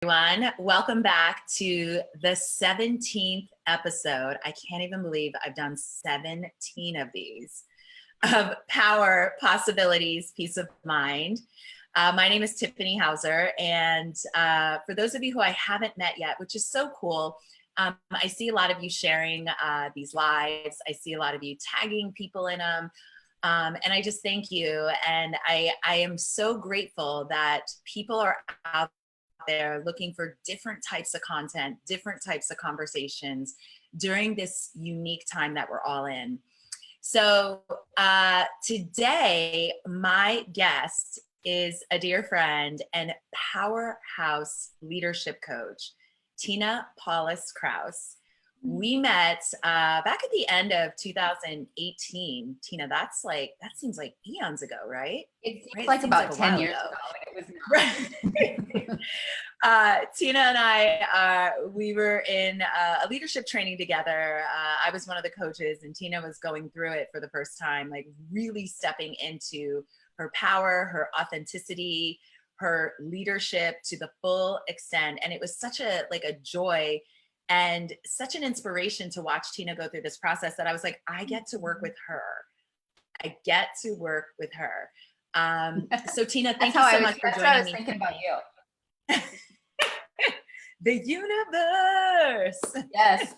Everyone. Welcome back to the 17th episode. I can't even believe I've done 17 of these of Power, Possibilities, Peace of Mind. My name is Tiffany Hauser, and for those of you who I haven't met yet, which is so cool, I see a lot of you sharing these lives. I see a lot of you tagging people in them. And I just thank you. And I am so grateful that people are out there looking for different types of content, different types of conversations during this unique time that we're all in. So today, my guest is a dear friend and powerhouse leadership coach, Tina Paulus-Krause. We met back at the end of 2018. Tina, that seems like eons ago, right? It seems right? like about 10 years ago. It was right. Tina and I, we were in a leadership training together. I was one of the coaches, and Tina was going through it for the first time, like really stepping into her power, her authenticity, her leadership to the full extent. And it was such a joy and such an inspiration to watch Tina go through this process that I was like, I get to work with her. I get to work with her. So Tina, thank you so much for joining me. That's what I was thinking about you. The universe. Yes.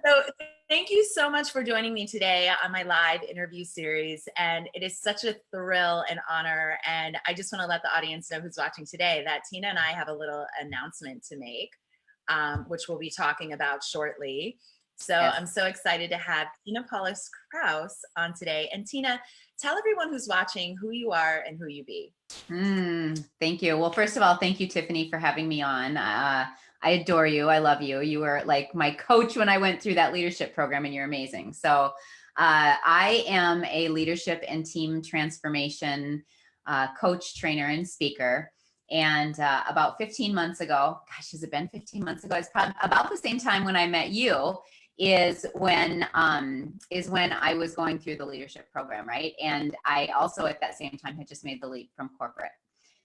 So thank you so much for joining me today on my live interview series. And it is such a thrill and honor. And I just want to let the audience know who's watching today that Tina and I have a little announcement to make, which we'll be talking about shortly. So yes. I'm so excited to have Tina Paulus-Krause on today. And Tina, tell everyone who's watching who you are and who you be. Thank you. Well, first of all, thank you, Tiffany, for having me on. I adore you. I love you. You were like my coach when I went through that leadership program, and you're amazing. So I am a leadership and team transformation coach, trainer, and speaker. And about 15 months ago, gosh, has it been 15 months ago? It's probably about the same time when I met you is when I was going through the leadership program, right? And I also at that same time had just made the leap from corporate.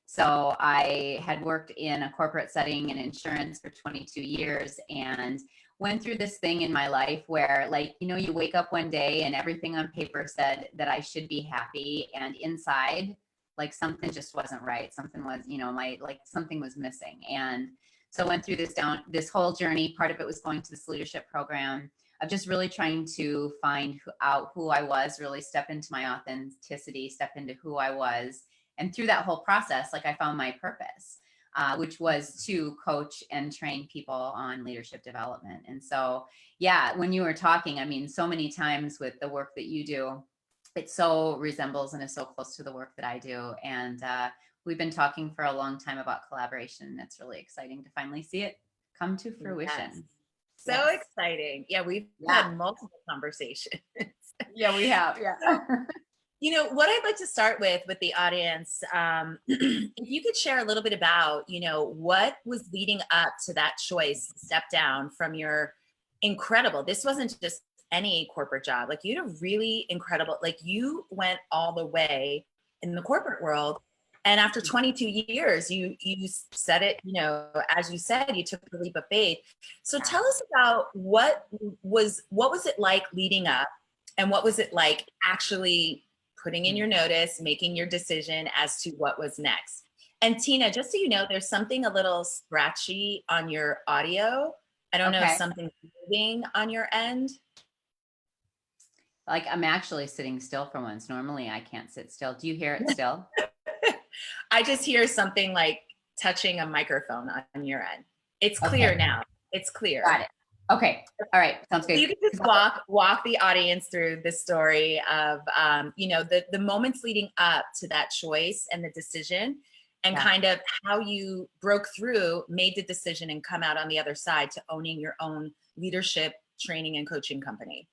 So I had worked in a corporate setting in insurance for 22 years and went through this thing in my life where, like, you know, you wake up one day and everything on paper said that I should be happy, and inside, like, something just wasn't right. Something was, you know, something was missing. And so I went through this whole journey. Part of it was going to this leadership program of just really trying to find out who I was, really step into my authenticity, step into who I was. And through that whole process, like, I found my purpose, which was to coach and train people on leadership development. And so, yeah, when you were talking, I mean, so many times with the work that you do, it so resembles and is so close to the work that I do. And we've been talking for a long time about collaboration, and it's really exciting to finally see it come to fruition. Yes. So exciting. Yeah, we've had multiple conversations. Yeah, we have. Yeah. So, you know, what I'd like to start with the audience, if you could share a little bit about, you know, what was leading up to that choice to step down from your incredible, this wasn't just any corporate job, like you had a really incredible, like you went all the way in the corporate world. And after 22 years, you said it, you know, as you said, you took the leap of faith. So tell us about what was it like leading up, and what was it like actually putting in your notice, making your decision as to what was next. And Tina, just so you know, there's something a little scratchy on your audio. I don't know if something's moving on your end. Like, I'm actually sitting still for once. Normally I can't sit still. Do you hear it still? I just hear something like touching a microphone on your end. It's clear now. It's clear. Got it. Okay. All right. Sounds good. You can just walk the audience through the story of, you know, the moments leading up to that choice and the decision, and kind of how you broke through, made the decision, and come out on the other side to owning your own leadership training and coaching company.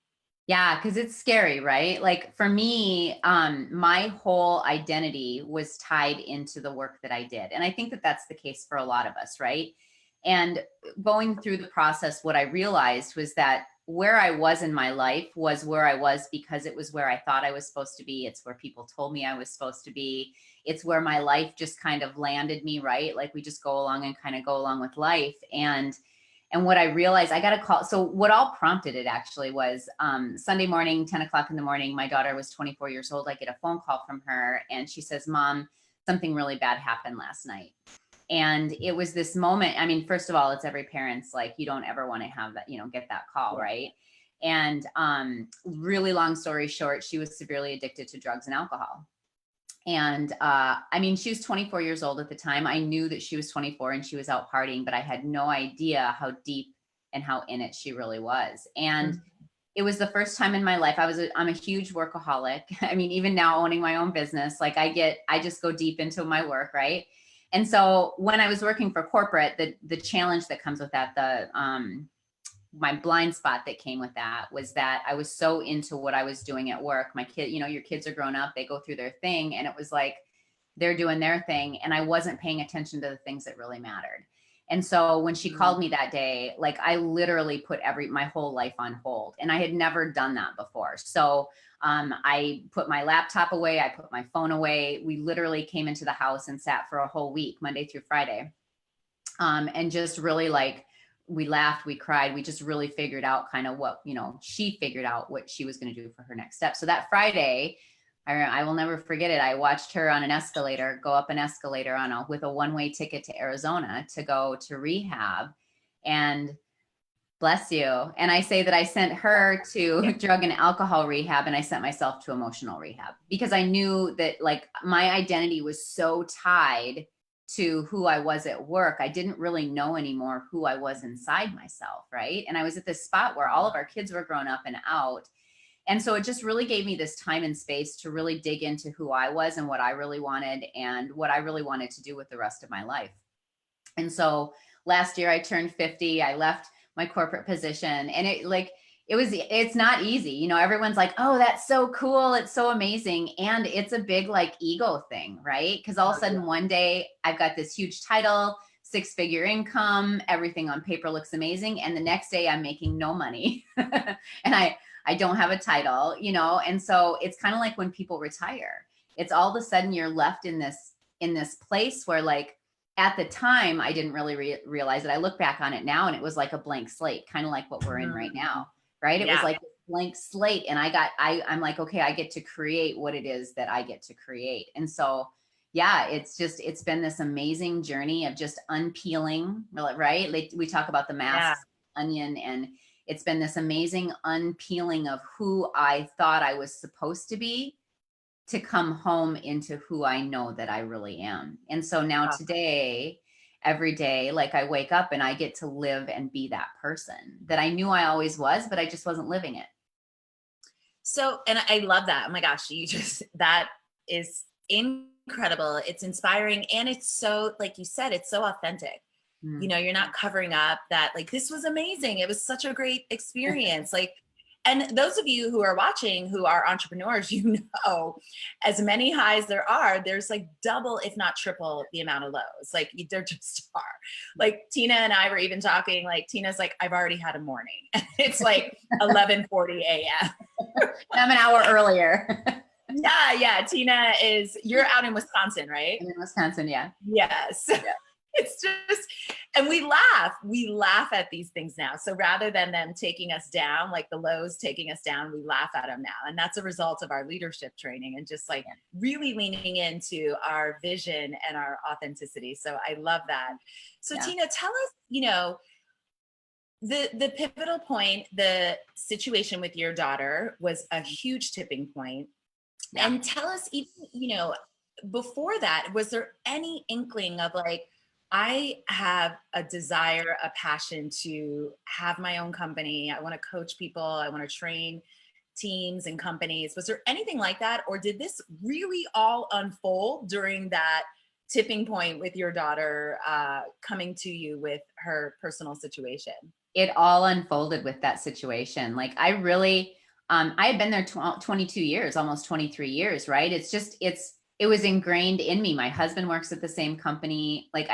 Yeah, because it's scary, right? Like, for me, my whole identity was tied into the work that I did. And I think that that's the case for a lot of us, right? And going through the process, what I realized was that where I was in my life was where I was because it was where I thought I was supposed to be. It's where people told me I was supposed to be. It's where my life just kind of landed me, right? Like we just go along and kind of go along with life. And what I realized, I got a call. So what all prompted it actually was Sunday morning, 10 o'clock in the morning, my daughter was 24 years old. I get a phone call from her and she says, Mom, something really bad happened last night. And it was this moment. I mean, first of all, it's every parent's like, you don't ever want to have that, get that call, right? And really long story short, she was severely addicted to drugs and alcohol. And I mean, she was 24 years old at the time. I knew that she was 24 and she was out partying, but I had no idea how deep and how in it she really was. And it was the first time in my life I'm a huge workaholic. I mean, even now owning my own business, like I just go deep into my work, right? And so when I was working for corporate, the challenge that comes with that, my blind spot that came with that was that I was so into what I was doing at work. My kid, your kids are grown up, they go through their thing. And it was like, they're doing their thing. And I wasn't paying attention to the things that really mattered. And so when she called me that day, like I literally put my whole life on hold, and I had never done that before. So I put my laptop away. I put my phone away. We literally came into the house and sat for a whole week, Monday through Friday. And just really like, we laughed, we cried. We just really figured out kind of what, she figured out what she was going to do for her next step. So that Friday, I will never forget it. I watched her on an escalator, go up an escalator with a one-way ticket to Arizona to go to rehab. And bless you. And I say that I sent her to drug and alcohol rehab, and I sent myself to emotional rehab because I knew that like my identity was so tied to who I was at work. I didn't really know anymore who I was inside myself. Right. And I was at this spot where all of our kids were grown up and out. And so it just really gave me this time and space to really dig into who I was and what I really wanted and what I really wanted to do with the rest of my life. And so last year I turned 50. I left my corporate position, and it's not easy. Everyone's like, oh, that's so cool. It's so amazing. And it's a big like ego thing, right? Because all of a sudden one day I've got this huge title, 6-figure income, everything on paper looks amazing. And the next day I'm making no money and I don't have a title, and so it's kind of like when people retire, it's all of a sudden you're left in this place where like, at the time, I didn't really realize it. I look back on it now and it was like a blank slate, kind of like what we're in right now, right? It was like a blank slate. And I'm like, okay, I get to create what it is that I get to create. And so, yeah, it's been this amazing journey of just unpeeling, right? Like we talk about the masks, onion, and it's been this amazing unpeeling of who I thought I was supposed to be, to come home into who I know that I really am. And so now today, every day, like I wake up and I get to live and be that person that I knew I always was, but I just wasn't living it. So, and I love that. Oh my gosh, that is incredible. It's inspiring. And it's so, like you said, it's so authentic. You're not covering up that like, this was amazing. It was such a great experience. Like, and those of you who are watching, who are entrepreneurs, as many highs there's like double, if not triple the amount of lows. Like there just are. Like Tina and I were even talking, like Tina's like, I've already had a morning. It's like 11:40 a.m. I'm an hour earlier. Yeah. Tina you're out in Wisconsin, right? I'm in Wisconsin, yeah. Yes. Yeah. It's just, and we laugh at these things now. So rather than them taking us down, like the lows taking us down, we laugh at them now. And that's a result of our leadership training and just like really leaning into our vision and our authenticity. So I love that. So Tina, tell us, the pivotal point, the situation with your daughter was a huge tipping point. And tell us even, before that, was there any inkling of like, I have a desire, a passion to have my own company. I want to coach people. I want to train teams and companies. Was there anything like that? Or did this really all unfold during that tipping point with your daughter coming to you with her personal situation? It all unfolded with that situation. Like I really, I had been there 22 years, almost 23 years, right? It was ingrained in me. My husband works at the same company. Like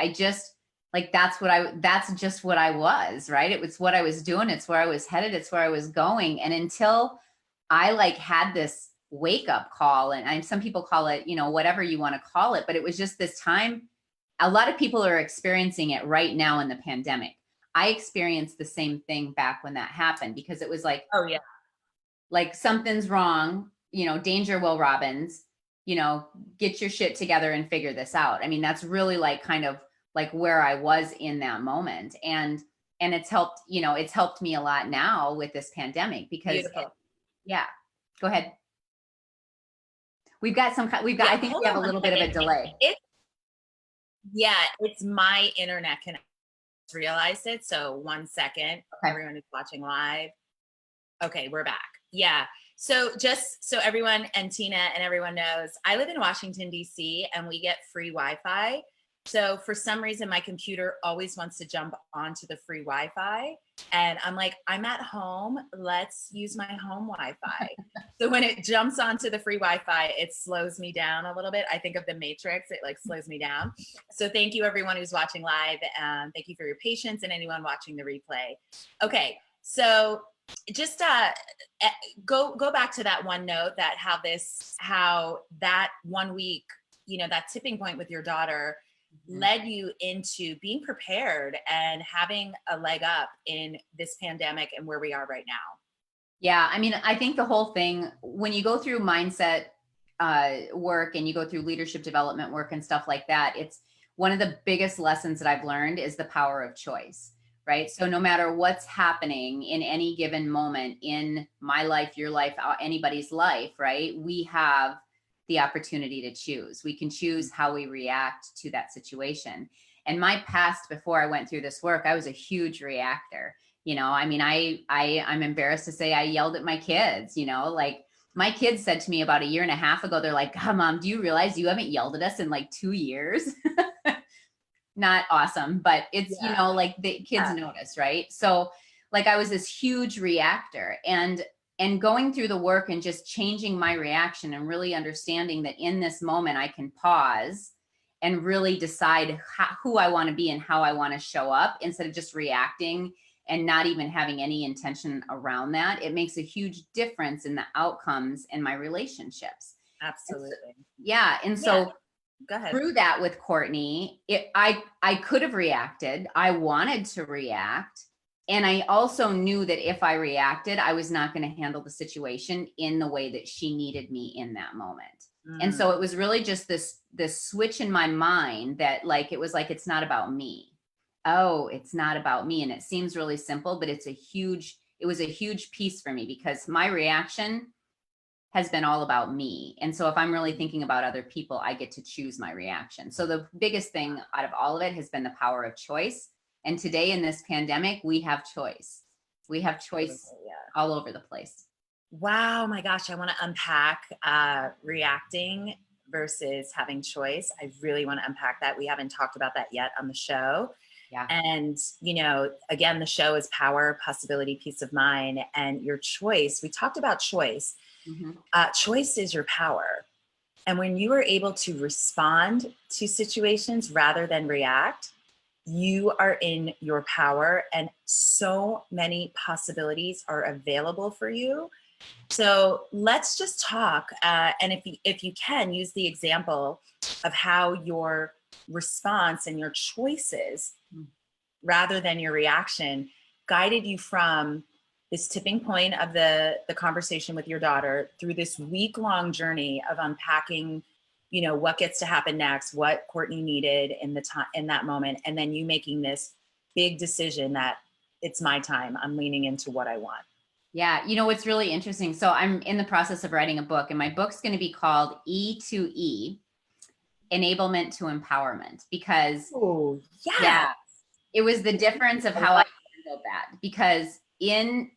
Like that's just what I was, right? It was what I was doing. It's where I was headed. It's where I was going. And until I like had this wake up call, and some people call it, whatever you want to call it, but it was just this time. A lot of people are experiencing it right now in the pandemic. I experienced the same thing back when that happened, because it was Oh yeah. like something's wrong, danger, Will Robbins, get your shit together and figure this out. I mean, that's really like kind of like where I was in that moment. And it's helped me a lot now with this pandemic because Beautiful. yeah, go ahead. I Yeah, think hold we have on a one little bit of second. a delay. Yeah, it's my internet connection. Realized it. So 1 second, Okay. everyone who's watching live. Okay, we're back. Yeah. So just so everyone and Tina and everyone knows, I live in Washington, D.C., and we get free Wi-Fi. So for some reason, my computer always wants to jump onto the free Wi-Fi. And I'm like, I'm at home. Let's use my home Wi-Fi. So when it jumps onto the free Wi-Fi, it slows me down a little bit. I think of the Matrix, it like slows me down. So thank you everyone who's watching live. Thank you for your patience and anyone watching the replay. Okay, so just go back to that one note, that how that 1 week, that tipping point with your daughter led you into being prepared and having a leg up in this pandemic and where we are right now. Yeah, I mean, I think the whole thing, when you go through mindset work and you go through leadership development work and stuff like that, it's one of the biggest lessons that I've learned is the power of choice, right? So no matter what's happening in any given moment in my life, your life, anybody's life, right? We have the opportunity to choose. We can choose how we react to that situation. And my past, before I went through this work, I was a huge reactor. I mean, I'm embarrassed to say I yelled at my kids, like my kids said to me about a year and a half ago, they're like, oh, Mom, do you realize you haven't yelled at us in like 2 years? Not awesome, but it's, Yeah. like the kids notice, right? So like I was this huge reactor, and going through the work and just changing my reaction and really understanding that in this moment I can pause and really decide who I want to be and how I want to show up instead of just reacting and not even having any intention around that. It makes a huge difference in the outcomes in my relationships. Absolutely. Yeah. And so go ahead. Through that with Courtney, I could have reacted. I wanted to react. And I also knew that if I reacted, I was not going to handle the situation in the way that she needed me in that moment. And so it was really just this switch in my mind that like, it was like, it's not about me. Oh, it's not about me. And it seems really simple, but it was a huge piece for me because my reaction has been all about me. And so if I'm really thinking about other people, I get to choose my reaction. So the biggest thing out of all of it has been the power of choice. And today in this pandemic, we have choice. We have choice all over the place. Wow, my gosh, I want to unpack reacting versus having choice. I really want to unpack that. We haven't talked about that yet on the show. Yeah. And, again, the show is power, possibility, peace of mind, and your choice. We talked about choice. Mm-hmm. Choice is your power. And when you are able to respond to situations rather than react, you are in your power and so many possibilities are available for you. So let's just talk. And if you can, use the example of how your response and your choices rather than your reaction guided you from this tipping point of the conversation with your daughter through this week-long journey of unpacking, what gets to happen next, what Courtney needed in the time in that moment, and then you making this big decision that it's my time. I'm leaning into what I want. Yeah. What's really interesting. So I'm in the process of writing a book, and my book's going to be called E2E, Enablement to Empowerment, because it was the difference of how I handled that. Because in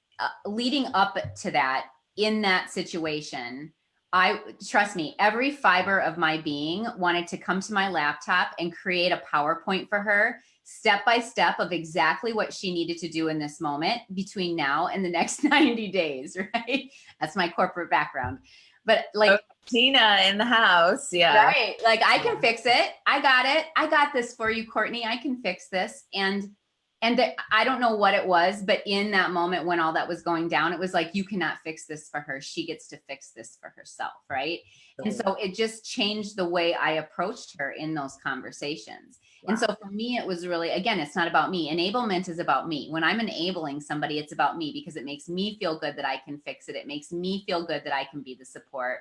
leading up to that, in that situation, trust me, every fiber of my being wanted to come to my laptop and create a PowerPoint for her, step by step, of exactly what she needed to do in this moment between now and the next 90 days, right? That's my corporate background. but Oh, like, Tina in the house. Yeah. right. Like I can fix it. I got it. I got this for you, Courtney. I can fix this. I don't know what it was, but in that moment when all that was going down, it was like, you cannot fix this for her. She gets to fix this for herself. Right. And so it just changed the way I approached her in those conversations. Wow. And so for me, it was really, again, it's not about me. Enablement is about me. When I'm enabling somebody, it's about me because it makes me feel good that I can fix it. It makes me feel good that I can be the support.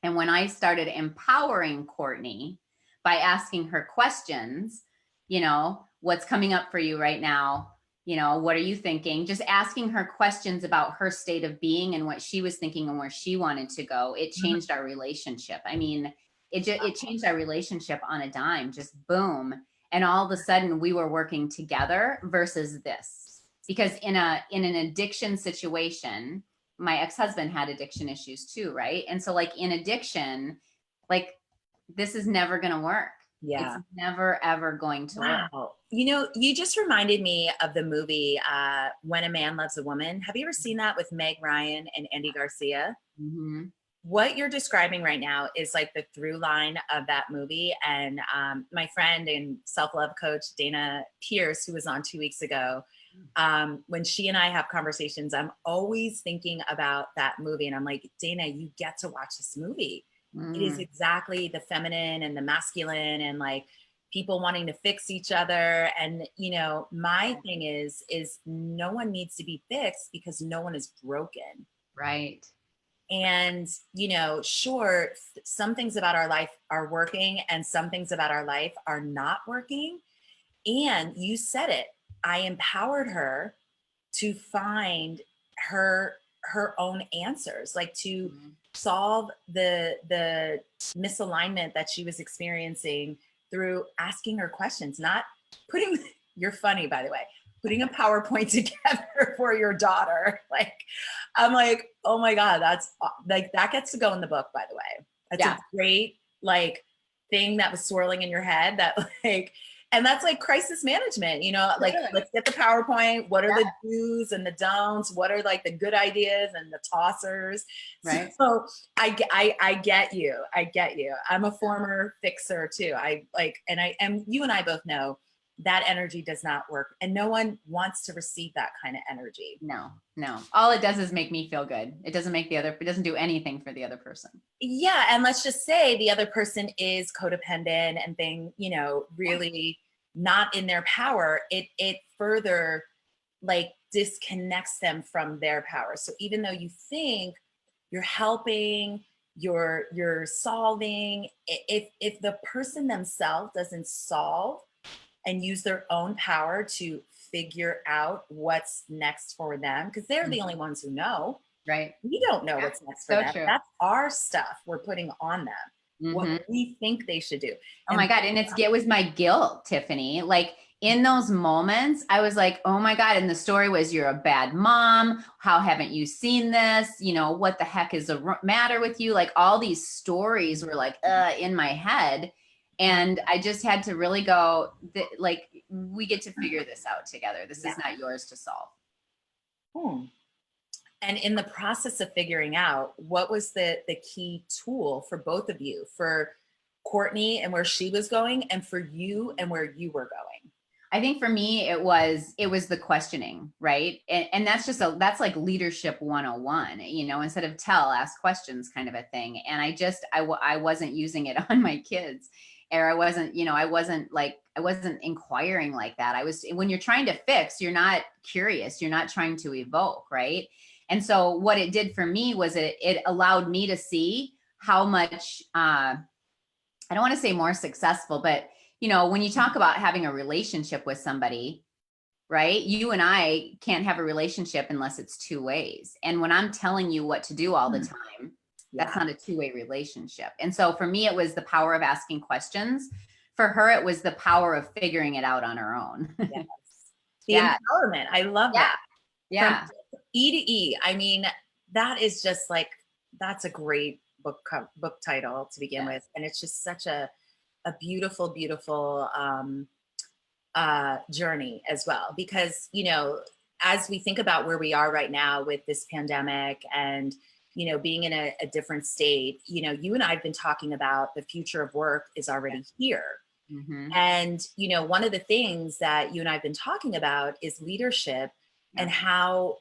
And when I started empowering Courtney by asking her questions, what's coming up for you right now? What are you thinking? Just asking her questions about her state of being and what she was thinking and where she wanted to go. It changed our relationship. I mean, it changed our relationship on a dime, just boom. And all of a sudden we were working together versus this. Because in an addiction situation, my ex-husband had addiction issues too, right? And so like in addiction, like this is never going to work. Yeah. It's never ever going to work. Wow. You just reminded me of the movie When a Man Loves a Woman. Have you ever seen that with Meg Ryan and Andy Garcia? Mm-hmm. What you're describing right now is like the through line of that movie. And my friend and self-love coach, Dana Pierce, who was on 2 weeks ago, when she and I have conversations, I'm always thinking about that movie. And I'm like, Dana, you get to watch this movie. It is exactly the feminine and the masculine and like people wanting to fix each other. And, my thing is no one needs to be fixed because no one is broken. Right. And, sure, some things about our life are working and some things about our life are not working. And you said it, I empowered her to find her own answers, like to solve the misalignment that she was experiencing through asking her questions, not putting, you're funny, by the way, putting a PowerPoint together for your daughter. Like, I'm like, oh my God, that's like, that gets to go in the book, by the way. That's a great, like, thing that was swirling in your head that like, and that's like crisis management, like let's get the PowerPoint. What are the do's and the don'ts? What are like the good ideas and the tossers? Right. So I get you. I get you. I'm a former fixer too. And you and I both know that energy does not work. And no one wants to receive that kind of energy. No. All it does is make me feel good. It doesn't do anything for the other person. Yeah. And let's just say the other person is codependent and really not in their power. It further like disconnects them from their power. So even though you think you're helping, you're solving, if the person themselves doesn't solve and use their own power to figure out what's next for them, because they're the only ones who know. Right. We don't know what's next for them. True. That's our stuff we're putting on them, what we think they should do. Oh my God. And it was my guilt, Tiffany. Like in those moments, I was like, oh my God. And the story was, you're a bad mom. How haven't you seen this? What the heck is the matter with you? Like all these stories were like in my head. And I just had to really go, like, we get to figure this out together. This is not yours to solve. And in the process of figuring out, what was the key tool for both of you, for Courtney and where she was going, and for you and where you were going? I think for me, it was the questioning, right? And that's like leadership 101, instead of ask questions kind of a thing. And I wasn't using it on my kids, or I wasn't inquiring like that. When you're trying to fix, you're not curious, you're not trying to evoke, right? And so what it did for me was it allowed me to see how much, I don't want to say more successful, but when you talk about having a relationship with somebody, right? You and I can't have a relationship unless it's two ways. And when I'm telling you what to do all the time, that's not a two-way relationship. And so for me, it was the power of asking questions. For her, it was the power of figuring it out on her own. Yes. The empowerment. I love that. Yeah. From E to E. I mean, that is just like, that's a great book title to begin with. And it's just such a beautiful, beautiful journey as well. Because, as we think about where we are right now with this pandemic and, being in a different state, you and I have been talking about the future of work is already here. Mm-hmm. And, one of the things that you and I have been talking about is leadership and how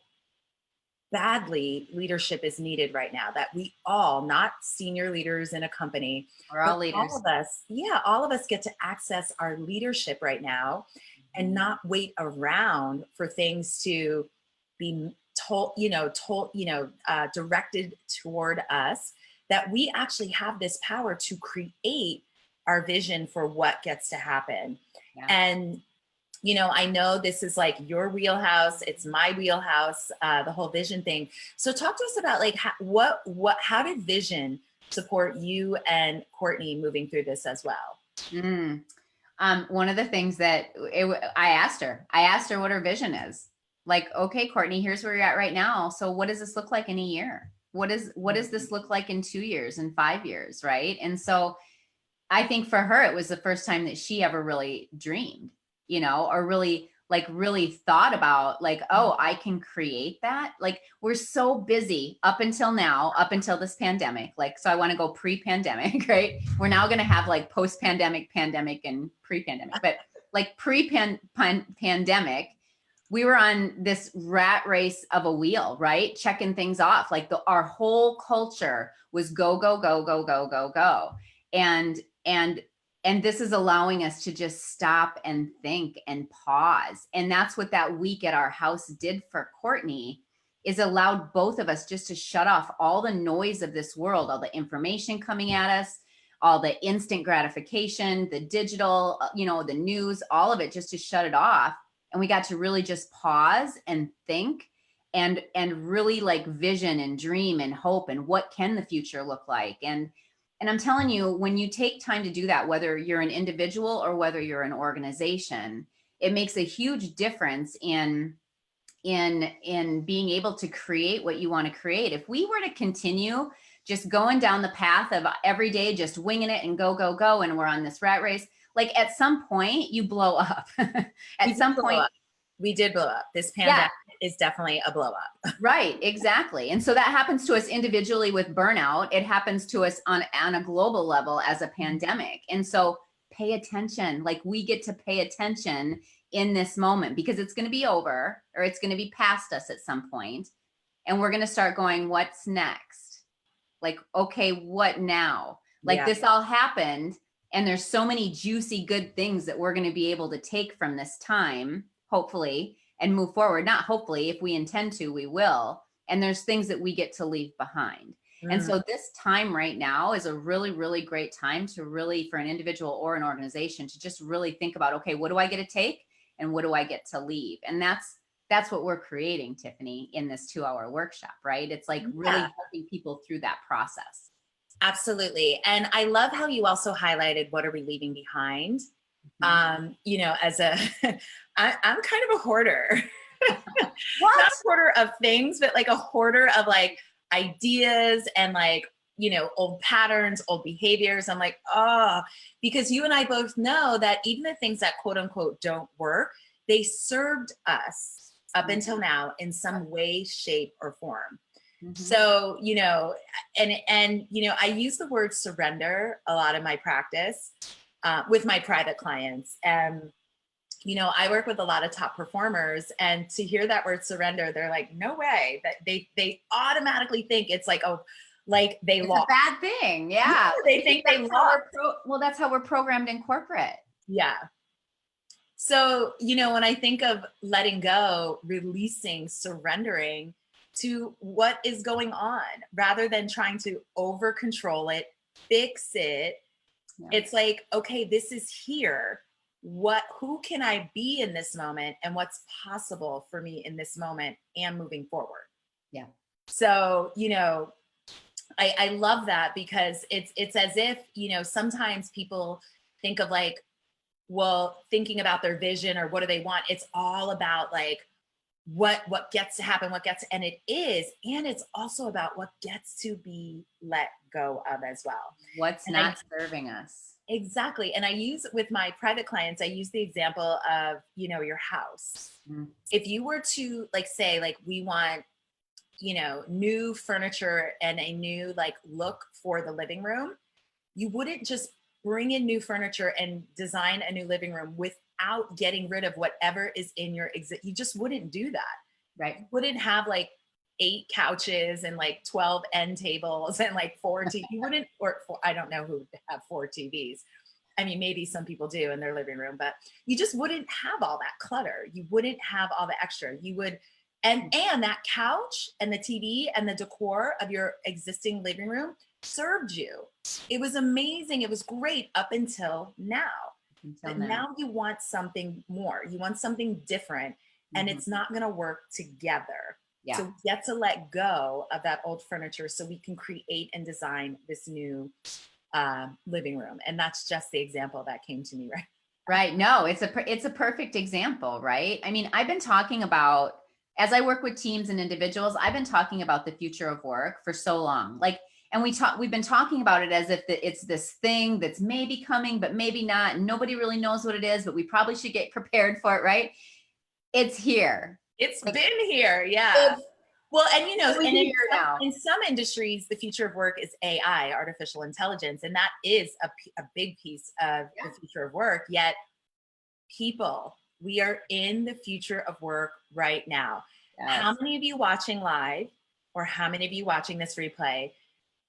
badly leadership is needed right now, that we all, not senior leaders in a company, We're all but leaders. all of us get to access our leadership right now and not wait around for things to be directed toward us, that we actually have this power to create our vision for what gets to happen. Yeah. And I know this is like your wheelhouse. It's my wheelhouse, the whole vision thing. So talk to us about like how did vision support you and Courtney moving through this as well? One of the things that I asked her what her vision is. Like, okay, Courtney, here's where you're at right now. So what does this look like in a year? What does this look like in 2 years and 5 years? Right. And so I think for her, it was the first time that she ever really dreamed, or really thought about like, oh, I can create that. Like, we're so busy up until now, up until this pandemic. Like, so I want to go pre-pandemic, right? We're now going to have like post-pandemic, pandemic, and pre-pandemic, but like pre-pandemic, we were on this rat race of a wheel, right? Checking things off. Like our whole culture was go, go, go, go, go, go, go. And this is allowing us to just stop and think and pause. And that's what that week at our house did for Courtney, is allowed both of us just to shut off all the noise of this world, all the information coming at us, all the instant gratification, the digital, the news, all of it, just to shut it off. And we got to really just pause and think and really like vision and dream and hope and what can the future look like. And I'm telling you, when you take time to do that, whether you're an individual or whether you're an organization, it makes a huge difference in being able to create what you want to create. If we were to continue just going down the path of every day, just winging it and go, go, go, and we're on this rat race, like at some point you blow up. At some point, we did blow up. This pandemic is definitely a blow up. Right, exactly. And so that happens to us individually with burnout. It happens to us on a global level as a pandemic. And so pay attention. Like, we get to pay attention in this moment, because it's going to be over, or it's going to be past us at some point. And we're going to start going, what's next? Like, okay, what now? Like, this all happened, and there's so many juicy, good things that we're going to be able to take from this time, hopefully, and move forward. Not hopefully, if we intend to, we will. And there's things that we get to leave behind. And so this time right now is a really, really great time to really, for an individual or an organization, to just really think about, okay, what do I get to take and what do I get to leave? And that's what we're creating, Tiffany, in this 2-hour workshop, right? It's like really helping people through that process. Absolutely. And I love how you also highlighted, what are we leaving behind? As I'm kind of a hoarder. What? Not a hoarder of things, but like a hoarder of like ideas and like, old patterns, old behaviors. I'm like, because you and I both know that even the things that quote unquote don't work, they served us up until now in some way, shape, or form. So, I use the word surrender a lot in my practice with my private clients. And, I work with a lot of top performers, and to hear that word surrender, they're like, no way. That they automatically think it's like, like they lost. It's a bad thing. Yeah. They think they lost. Well, that's how we're programmed in corporate. Yeah. So, when I think of letting go, releasing, surrendering to what is going on, rather than trying to over control it, fix it. It's like, okay, this is here. Who can I be in this moment, and what's possible for me in this moment and moving forward? Yeah. So, I love that, because it's as if, sometimes people think of like, well, thinking about their vision or what do they want. It's all about like, what gets to happen, and it is, and it's also about what gets to be let go of as well. What's not serving us. Exactly. And I use, with my private clients, I use the example of, your house. If you were to like say, like, we want, new furniture and a new like look for the living room, you wouldn't just bring in new furniture and design a new living room without getting rid of whatever is in your exit. You just wouldn't do that. Right. You wouldn't have like 8 couches and like 12 end tables and like 4 TV. You wouldn't, or I don't know who would have 4 TVs. I mean, maybe some people do in their living room, but you just wouldn't have all that clutter. You wouldn't have all the extra. You would, and that couch and the TV and the decor of your existing living room served you. It was amazing. It was great up until now. But now you want something more. You want something different, and it's not going to work together. Yeah. So we get to let go of that old furniture so we can create and design this new living room. And that's just the example that came to me, right? Right. No, it's a perfect example, right? I mean, I've been talking about, as I work with teams and individuals, I've been talking about the future of work for so long. Like, and we've been talking about it as if it's this thing that's maybe coming, but maybe not. And nobody really knows what it is, but we probably should get prepared for it, right? It's here. It's been here. Yeah. Well, and and in some industries, the future of work is AI, artificial intelligence, and that is a big piece of the future of work. Yet, people, we are in the future of work right now. Yes. How many of you watching live, or how many of you watching this replay,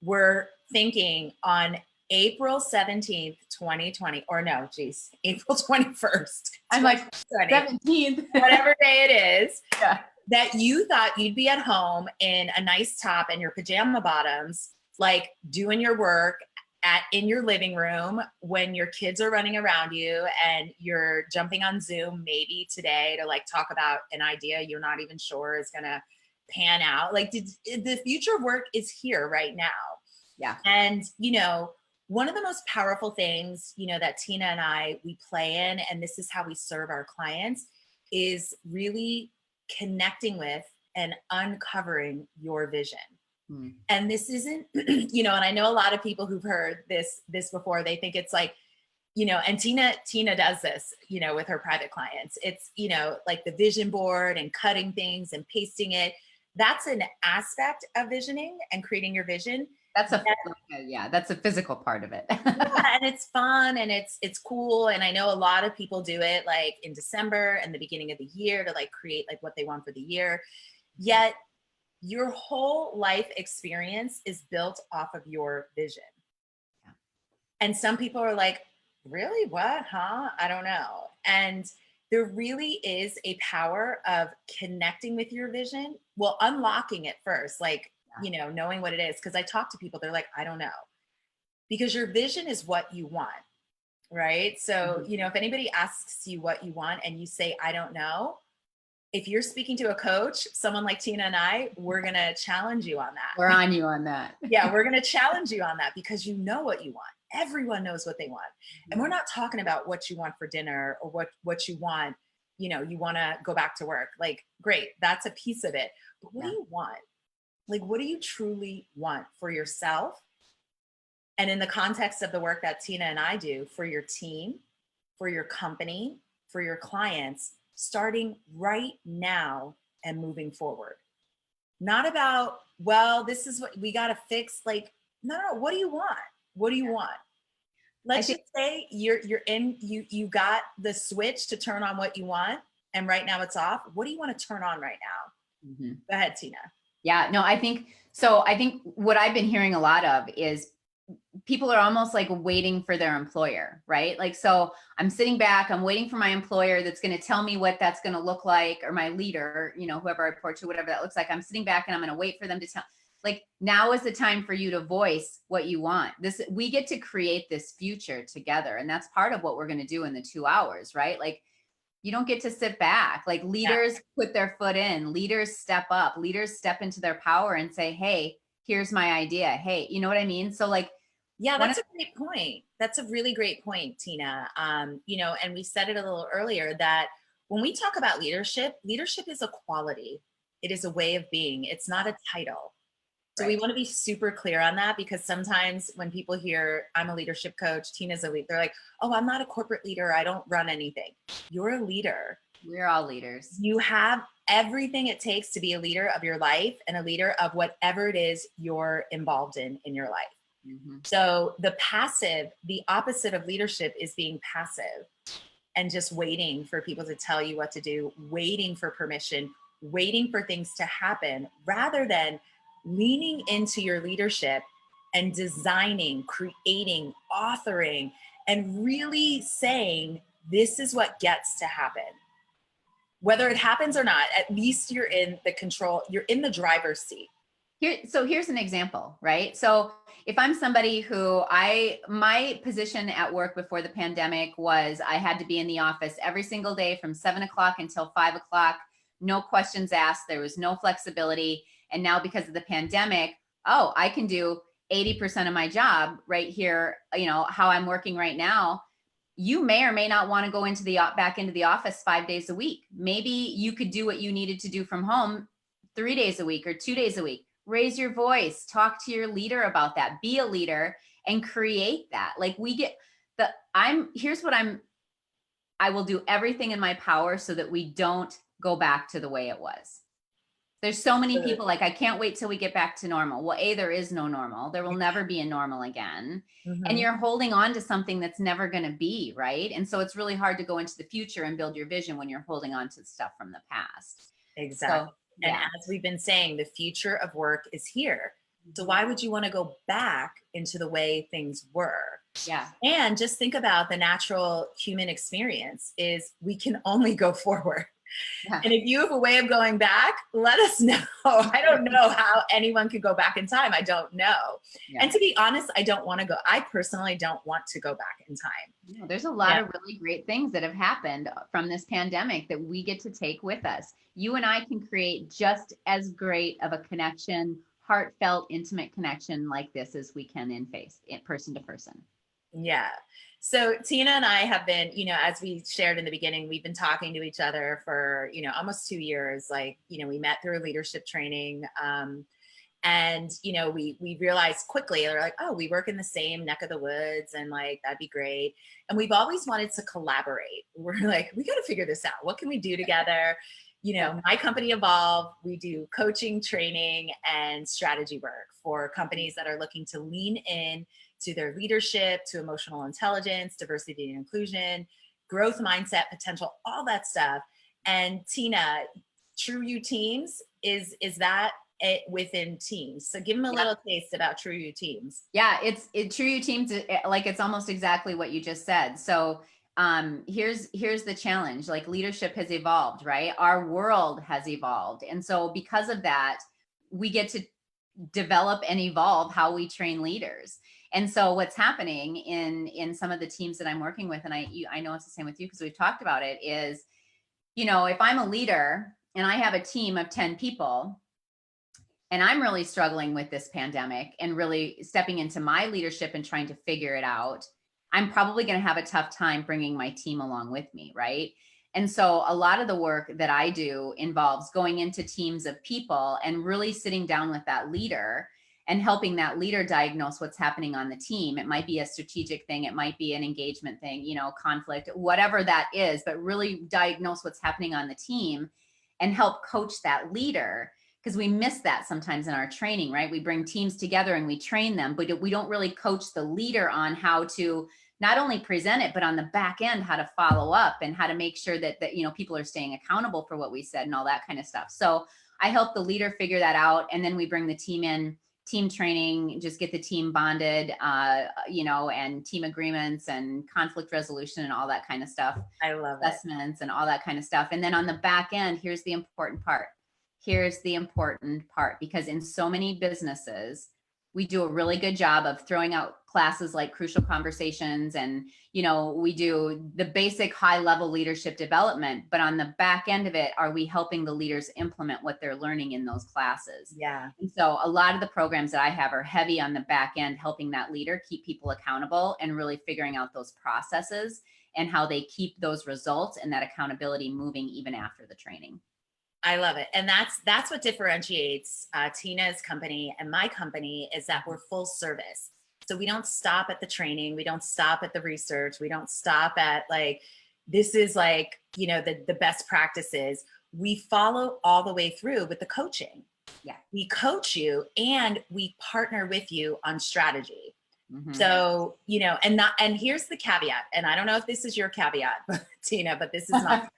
were thinking on April 17th, 2020, or no, geez, April 21st. I'm like 17th, whatever day it is. Yeah. That you thought you'd be at home in a nice top and your pajama bottoms, like doing your work in your living room when your kids are running around you and you're jumping on Zoom maybe today to like talk about an idea you're not even sure is going to pan out. Like the future of work is here right now. Yeah. And, one of the most powerful things, that Tina and we play in, and this is how we serve our clients, is really connecting with and uncovering your vision. And this isn't, and I know a lot of people who've heard this before, they think it's like, and Tina does this, with her private clients. It's, like the vision board and cutting things and pasting it. That's an aspect of visioning and creating your vision. That's a physical part of it. Yeah, and it's fun and it's cool. And I know a lot of people do it like in December and the beginning of the year to like create like what they want for the year. Yet your whole life experience is built off of your vision. Yeah. And some people are like, really? What? Huh? I don't know. And there really is a power of connecting with your vision. Well, unlocking it first, like, knowing what it is. Because I talk to people, they're like, I don't know. Because your vision is what you want, right? So, if anybody asks you what you want and you say, I don't know, if you're speaking to a coach, someone like Tina and we're going to challenge you on that. We're on you on that. Yeah, we're going to challenge you on that because you know what you want. Everyone knows what they want. And we're not talking about what you want for dinner or what you want, you want to go back to work. Like, great, that's a piece of it. But what do you want? Like, what do you truly want for yourself? And in the context of the work that Tina and I do, for your team, for your company, for your clients, starting right now and moving forward. Not about, well, this is what we got to fix. Like, no, what do you want? What do you want? Let's just say you got the switch to turn on what you want, and right now it's off. What do you want to turn on right now? Go ahead, Tina. Yeah, no, I think what I've been hearing a lot of is people are almost like waiting for their employer, right? Like, so I'm sitting back, I'm waiting for my employer that's going to tell me what that's going to look like, or my leader, whoever I report to, whatever that looks like. I'm sitting back and I'm going to wait for them to tell. Like, now is the time for you to voice what you want. We get to create this future together. And that's part of what we're going to do in the 2 hours, right? Like, you don't get to sit back. Like, leaders put their foot in, leaders step up, leaders step into their power and say, hey, here's my idea. Hey, you know what I mean? So like, yeah, that's a great point. That's a really great point, Tina. And we said it a little earlier that when we talk about leadership is a quality. It is a way of being. It's not a title. So we want to be super clear on that, because sometimes when people hear I'm a leadership coach, Tina's a leader, they're like, oh, I'm not a corporate leader. I don't run anything. You're a leader. We're all leaders. You have everything it takes to be a leader of your life and a leader of whatever it is you're involved in your life. Mm-hmm. So the opposite of leadership is being passive and just waiting for people to tell you what to do, waiting for permission, waiting for things to happen, rather than leaning into your leadership and designing, creating, authoring, and really saying, this is what gets to happen. Whether it happens or not, at least you're in the control, you're in the driver's seat. So here's an example, right? So if I'm somebody who my position at work before the pandemic was I had to be in the office every single day from 7 o'clock until 5 o'clock, no questions asked. There was no flexibility. And now because of the pandemic, I can do 80% of my job right here, how I'm working right now. You may or may not want to go back into the office 5 days a week. Maybe you could do what you needed to do from home 3 days a week or 2 days a week. Raise your voice, talk to your leader about that, be a leader and create that. Like I will do everything in my power so that we don't go back to the way it was. There's so many people like, I can't wait till we get back to normal. Well, there is no normal. There will never be a normal again. Mm-hmm. And you're holding on to something that's never going to be, right? And so it's really hard to go into the future and build your vision when you're holding on to stuff from the past. Exactly. So, yeah. And as we've been saying, the future of work is here. So why would you want to go back into the way things were? Yeah. And just think about the natural human experience is we can only go forward. Yeah. And if you have a way of going back, let us know. I don't know how anyone could go back in time. I don't know. Yeah. And to be honest, I personally don't want to go back in time. No, there's a lot of really great things that have happened from this pandemic that we get to take with us. You and I can create just as great of a connection, heartfelt, intimate connection like this as we can in person to person. Yeah. So Tina and I have been, as we shared in the beginning, we've been talking to each other for, almost 2 years. Like, we met through leadership training. And, we realized quickly, they're like, oh, we work in the same neck of the woods and like, that'd be great. And we've always wanted to collaborate. We're like, we got to figure this out. What can we do together? My company Evolve, we do coaching, training, and strategy work for companies that are looking to lean in to their leadership, to emotional intelligence, diversity and inclusion, growth mindset, potential, all that stuff. And Tina, True You Teams, is that it within Teams? So give them a little taste about True You Teams. Yeah, True You Teams, like it's almost exactly what you just said. So here's the challenge. Like leadership has evolved, right? Our world has evolved. And so because of that, we get to develop and evolve how we train leaders. And so what's happening in some of the teams that I'm working with, and I know it's the same with you because we've talked about it, is, if I'm a leader and I have a team of 10 people and I'm really struggling with this pandemic and really stepping into my leadership and trying to figure it out, I'm probably going to have a tough time bringing my team along with me, right? And so a lot of the work that I do involves going into teams of people and really sitting down with that leader and helping that leader diagnose what's happening on the team. It might be a strategic thing. It might be an engagement thing, conflict, whatever that is, but really diagnose what's happening on the team and help coach that leader. Because we miss that sometimes in our training, right? We bring teams together and we train them, but we don't really coach the leader on how to not only present it, but on the back end, how to follow up and how to make sure that people are staying accountable for what we said and all that kind of stuff. So I help the leader figure that out. And then we bring the team in, team training, just get the team bonded, and team agreements and conflict resolution and all that kind of stuff. I love assessments and all that kind of stuff. And then on the back end, here's the important part. Because in so many businesses, we do a really good job of throwing out classes like Crucial Conversations and, we do the basic high level leadership development, but on the back end of it, are we helping the leaders implement what they're learning in those classes? Yeah. And so a lot of the programs that I have are heavy on the back end, helping that leader keep people accountable and really figuring out those processes and how they keep those results and that accountability moving even after the training. I love it. And that's what differentiates Tina's company and my company is that we're full service. So we don't stop at the training. We don't stop at the research. We don't stop at this is like, the best practices. We follow all the way through with the coaching. Yeah. We coach you and we partner with you on strategy. Mm-hmm. So, and here's the caveat, and I don't know if this is your caveat, Tina, but this is not.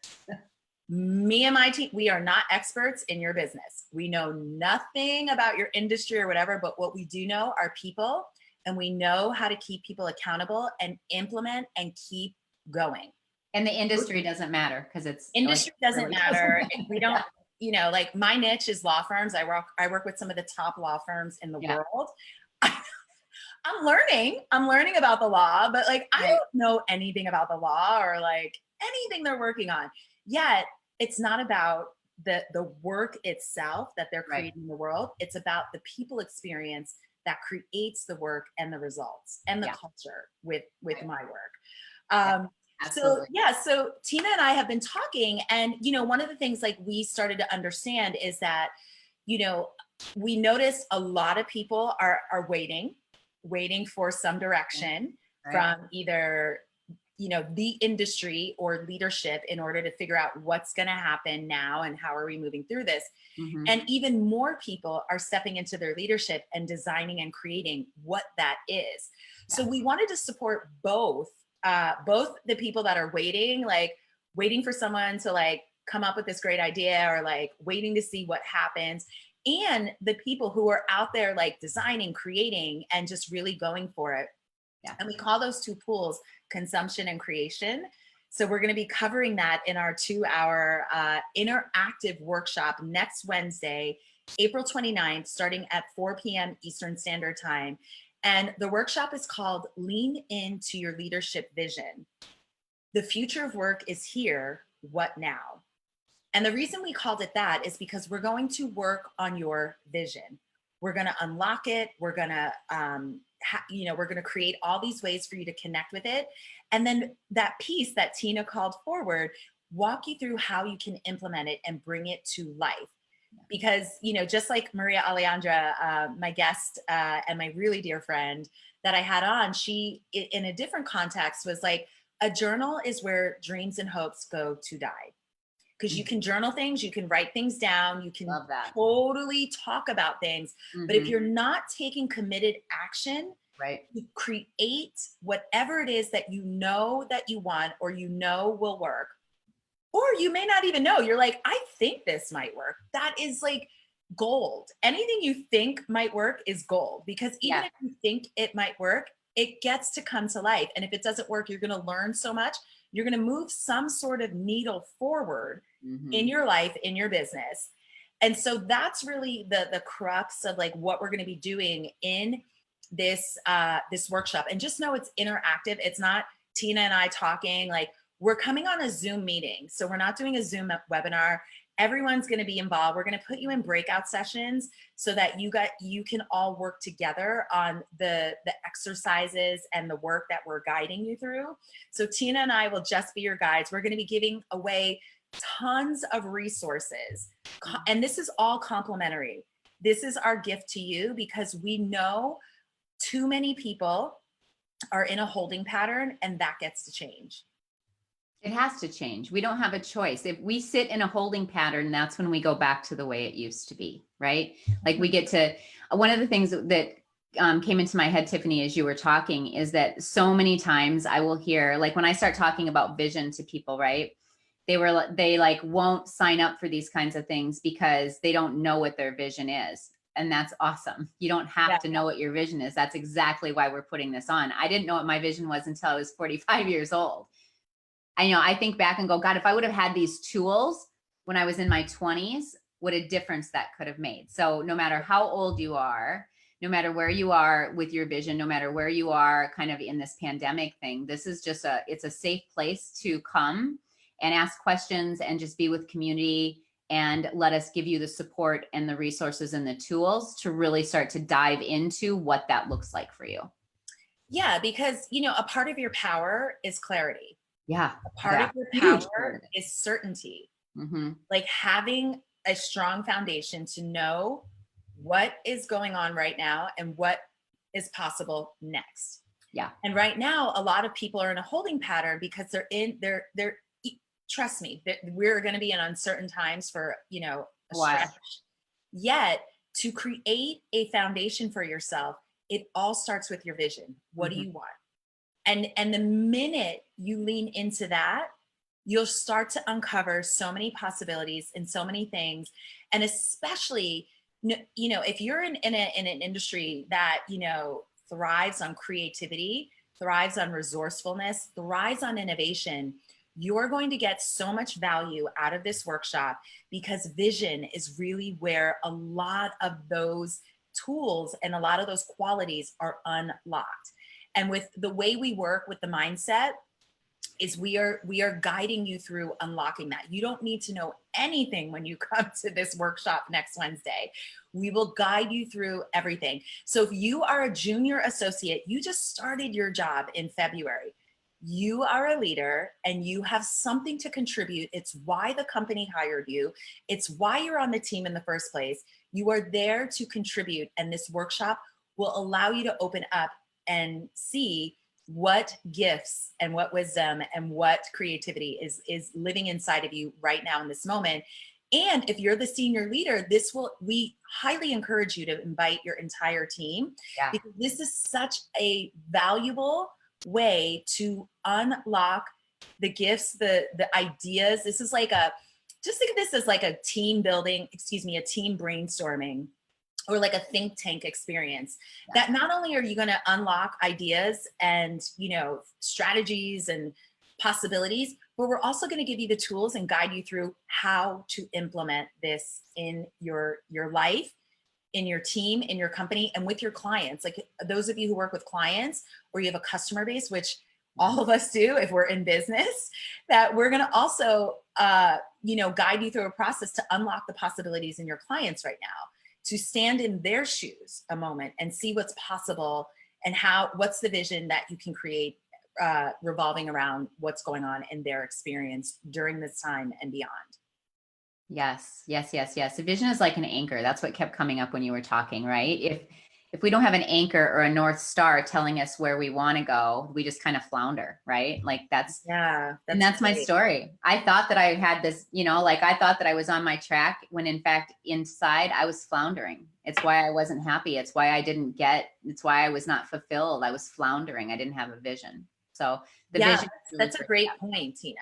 Me and my team, we are not experts in your business. We know nothing about your industry or whatever, but what we do know are people, and we know how to keep people accountable and implement and keep going. And the industry doesn't matter because it's industry doesn't really matter. We don't, like my niche is law firms. I work with some of the top law firms in the world. I'm learning about the law, but like, I don't know anything about the law or like anything they're working on. Yet it's not about the work itself that they're creating in the world. It's about the people experience that creates the work and the results and the culture with my work. Absolutely. So Tina and I have been talking, and one of the things like we started to understand is that, we noticed a lot of people are waiting for some direction from either the industry or leadership in order to figure out what's going to happen now and how are we moving through this. And even more people are stepping into their leadership and designing and creating what that is. So we wanted to support both the people that are waiting for someone to like come up with this great idea or like waiting to see what happens, and the people who are out there like designing, creating, and just really going for it. And we call those two pools consumption and creation. So we're going to be covering that in our 2-hour interactive workshop next Wednesday, April 29th, starting at 4 p.m. Eastern Standard Time. And the workshop is called Lean Into Your Leadership Vision. The future of work is here. What now? And the reason we called it that is because we're going to work on your vision. We're going to unlock it. We're going to, we're going to create all these ways for you to connect with it. And then that piece that Tina called forward, walk you through how you can implement it and bring it to life. Because, just like Maria Alejandra, my guest and my really dear friend that I had on, she, in a different context, was like, a journal is where dreams and hopes go to die. Because you can journal things, you can write things down, you can totally talk about things. But if you're not taking committed action to create whatever it is that you know that you want or will work, or you may not even know, you're like, I think this might work. That is like gold. Anything you think might work is gold, because even if you think it might work, it gets to come to life. And if it doesn't work, you're going to learn so much. You're going to move some sort of needle forward in your life, in your business. And so that's really the crux of like what we're going to be doing in this workshop. And just know it's interactive. It's not Tina and I talking. Like, we're coming on a Zoom meeting. So we're not doing a Zoom webinar. Everyone's going to be involved. We're going to put you in breakout sessions so that you can all work together on the exercises and the work that we're guiding you through. So Tina and I will just be your guides. We're going to be giving away tons of resources. And this is all complimentary. This is our gift to you, because we know too many people are in a holding pattern, and that gets to change. It has to change. We don't have a choice. If we sit in a holding pattern, that's when we go back to the way it used to be, right? Like, we get to, one of the things that came into my head, Tiffany, as you were talking, is that so many times I will hear, like, when I start talking about vision to people, right? They like won't sign up for these kinds of things because they don't know what their vision is. And that's awesome. You don't have to know what your vision is. That's exactly why we're putting this on. I didn't know what my vision was until I was 45 years old. I think back and go, God, if I would have had these tools when I was in my 20s, what a difference that could have made. So no matter how old you are, no matter where you are with your vision, no matter where you are kind of in this pandemic thing, this is just it's a safe place to come and ask questions and just be with community, and let us give you the support and the resources and the tools to really start to dive into what that looks like for you. Yeah, because, a part of your power is clarity. Yeah. A part of your power is certainty. Like having a strong foundation to know what is going on right now and what is possible next. Yeah. And right now, a lot of people are in a holding pattern because trust me, we're going to be in uncertain times for, a Wow. stretch. Yet to create a foundation for yourself, it all starts with your vision. What do Mhm. you want? And the minute you lean into that, you'll start to uncover so many possibilities and so many things. And especially, if you're in an industry that, thrives on creativity, thrives on resourcefulness, thrives on innovation, you're going to get so much value out of this workshop, because vision is really where a lot of those tools and a lot of those qualities are unlocked. And with the way we work with the mindset, is we are guiding you through unlocking that. You don't need to know anything when you come to this workshop next Wednesday. We will guide you through everything. So if you are a junior associate, you just started your job in February, you are a leader and you have something to contribute. It's why the company hired you. It's why you're on the team in the first place. You are there to contribute, and this workshop will allow you to open up and see what gifts and what wisdom and what creativity is living inside of you right now in this moment. And if you're the senior leader, we highly encourage you to invite your entire team, Yeah. because this is such a valuable way to unlock the gifts, the ideas. This is like just think of this as like a team building, a team brainstorming, or like a think tank experience, that not only are you going to unlock ideas and, strategies and possibilities, but we're also going to give you the tools and guide you through how to implement this in your life, in your team, in your company, and with your clients. Like those of you who work with clients, or you have a customer base, which all of us do if we're in business, that we're going to also, guide you through a process to unlock the possibilities in your clients right now, to stand in their shoes a moment and see what's possible, and what's the vision that you can create, revolving around what's going on in their experience during this time and beyond. Yes, yes, yes, yes. The vision is like an anchor. That's what kept coming up when you were talking, right? If we don't have an anchor or a North Star telling us where we want to go, we just kind of flounder, right? Like that's my Great. story. I thought that I had this, like I thought that I was on my track, when in fact inside I was floundering. It's why I wasn't happy. It's why it's why I was not fulfilled. I was floundering. I didn't have a vision. So the vision is really that's a great point, Tina.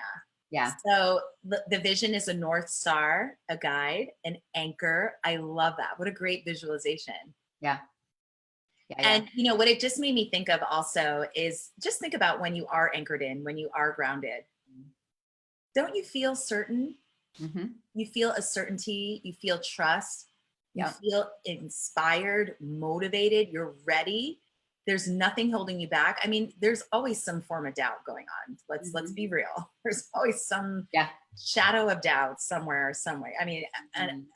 Yeah. So the vision is a North Star, a guide, an anchor. I love that. What a great visualization. Yeah. Yeah. And what it just made me think of also is, just think about when you are anchored in, when you are grounded. Don't you feel certain? Mm-hmm. You feel a certainty, you feel trust, you feel inspired, motivated, you're ready. There's nothing holding you back. I mean, there's always some form of doubt going on. Let's be real. There's always some shadow of doubt somewhere, some way. I mean,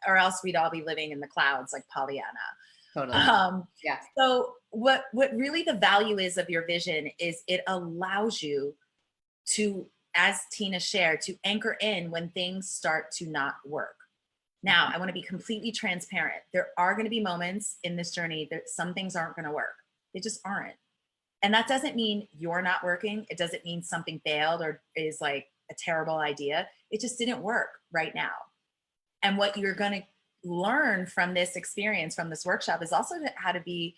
or else we'd all be living in the clouds like Pollyanna. Totally. So what really the value is of your vision is it allows you to, as Tina shared, to anchor in when things start to not work. Now, I want to be completely transparent. There are going to be moments in this journey that some things aren't going to work. They just aren't. And that doesn't mean you're not working. It doesn't mean something failed or is like a terrible idea. It just didn't work right now. And what you're going to learn from this experience, from this workshop, is also how to be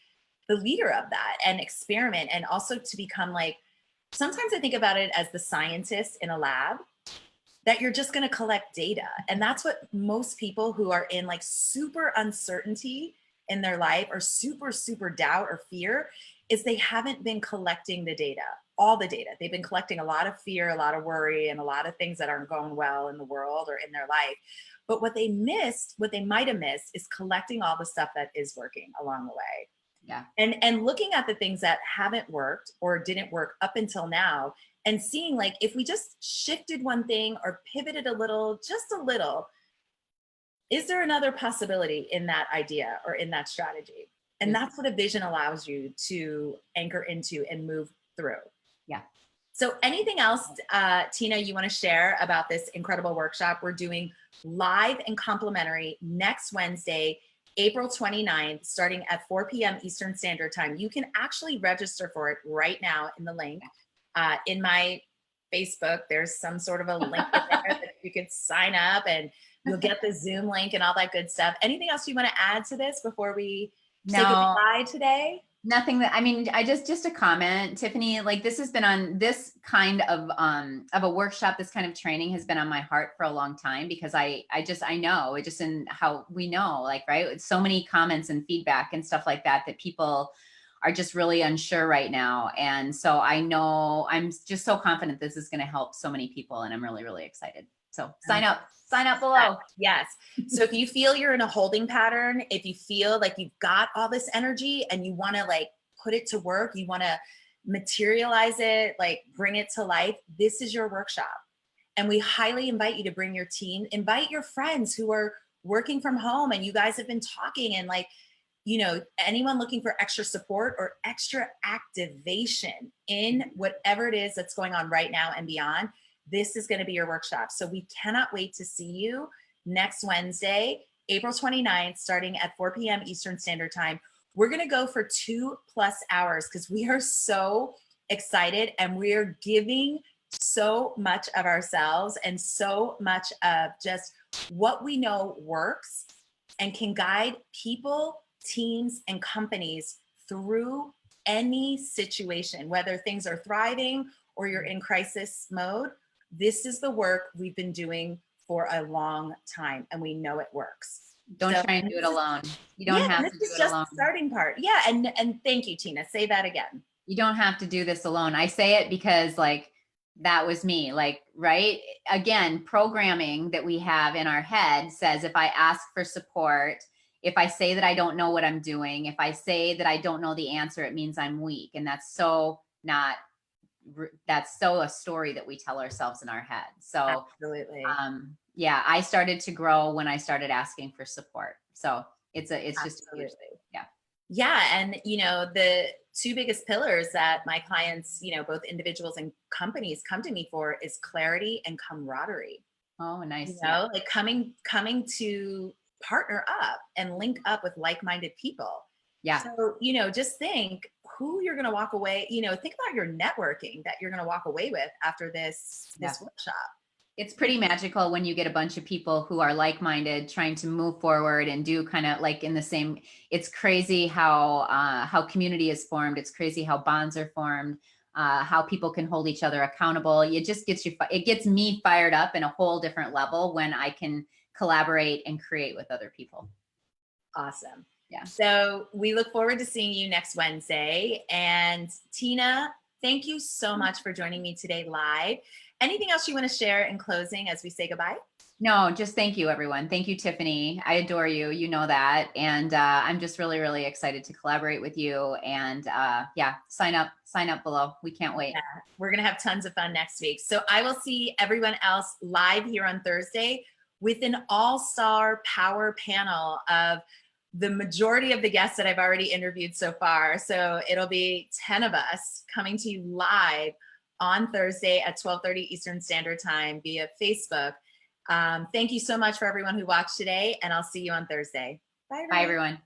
the leader of that and experiment, and also to become like, sometimes I think about it as the scientist in a lab, that you're just going to collect data. And that's what most people who are in like super uncertainty in their life, or super, super doubt or fear, is they haven't been collecting the data, all the data. They've been collecting a lot of fear, a lot of worry, and a lot of things that aren't going well in the world or in their life. But what they might have missed, is collecting all the stuff that is working along the way. Yeah. And looking at the things that haven't worked or didn't work up until now, and seeing like, if we just shifted one thing or pivoted a little, just a little, is there another possibility in that idea or in that strategy? And that's what a vision allows you to anchor into and move through. Yeah. So anything else, Tina, you want to share about this incredible workshop? We're doing live and complimentary next Wednesday, April 29th, starting at 4 p.m. Eastern Standard Time. You can actually register for it right now in the link. In my Facebook, there's some sort of a link in there that you could sign up, and you'll get the Zoom link and all that good stuff. Anything else you want to add to this before we say goodbye today? Nothing that, I mean, I just a comment, Tiffany, like this has been on this kind of a workshop, this kind of training has been on my heart for a long time, because I know it just in how we know, like, right. It's so many comments and feedback and stuff like that, that people are just really unsure right now. And so I know I'm just so confident this is going to help so many people, and I'm really, really excited. So sign up below. Yes. So if you feel you're in a holding pattern, if you feel like you've got all this energy and you want to like put it to work, you want to materialize it, like bring it to life, this is your workshop. And we highly invite you to bring your team, invite your friends who are working from home and you guys have been talking, and like, you know, anyone looking for extra support or extra activation in whatever it is that's going on right now and beyond. This is going to be your workshop. So we cannot wait to see you next Wednesday, April 29th, starting at 4 p.m. Eastern Standard Time. We're going to go for 2+ hours because we are so excited, and we are giving so much of ourselves and so much of just what we know works and can guide people, teams, and companies through any situation, whether things are thriving or you're in crisis mode. This is the work we've been doing for a long time, and we know it works. Don't try and do it alone. You don't have to do it alone. This is just the starting part. Yeah, and thank you, Tina. Say that again. You don't have to do this alone. I say it because like that was me, like, right? Again, programming that we have in our head says if I ask for support, if I say that I don't know what I'm doing, if I say that I don't know the answer, it means I'm weak. And that's so not, that's so a story that we tell ourselves in our head. So absolutely. Yeah, I started to grow when I started asking for support. So it's just a huge thing. Yeah. Yeah. And, you know, the two biggest pillars that my clients, you know, both individuals and companies come to me for is clarity and camaraderie. Oh, nice. You know, like coming to partner up and link up with like-minded people. Yeah. So, you know, just think who you're going to walk away, you know, think about your networking that you're going to walk away with after this workshop. It's pretty magical when you get a bunch of people who are like-minded trying to move forward and do kind of like in the same. It's crazy how community is formed. It's crazy how bonds are formed, how people can hold each other accountable. It just gets it gets me fired up in a whole different level when I can collaborate and create with other people. Awesome. Yeah. So we look forward to seeing you next Wednesday. And Tina, thank you so much for joining me today live. Anything else you want to share in closing as we say goodbye? No, just thank you, everyone. Thank you, Tiffany. I adore you. You know that. And I'm just really, really excited to collaborate with you. And yeah, sign up below. We can't wait. Yeah, we're going to have tons of fun next week. So I will see everyone else live here on Thursday with an all-star power panel of the majority of the guests that I've already interviewed so far. So it'll be 10 of us coming to you live on Thursday at 12:30 Eastern Standard Time via Facebook. Thank you so much for everyone who watched today, and I'll see you on Thursday. Bye, everyone. Bye, everyone.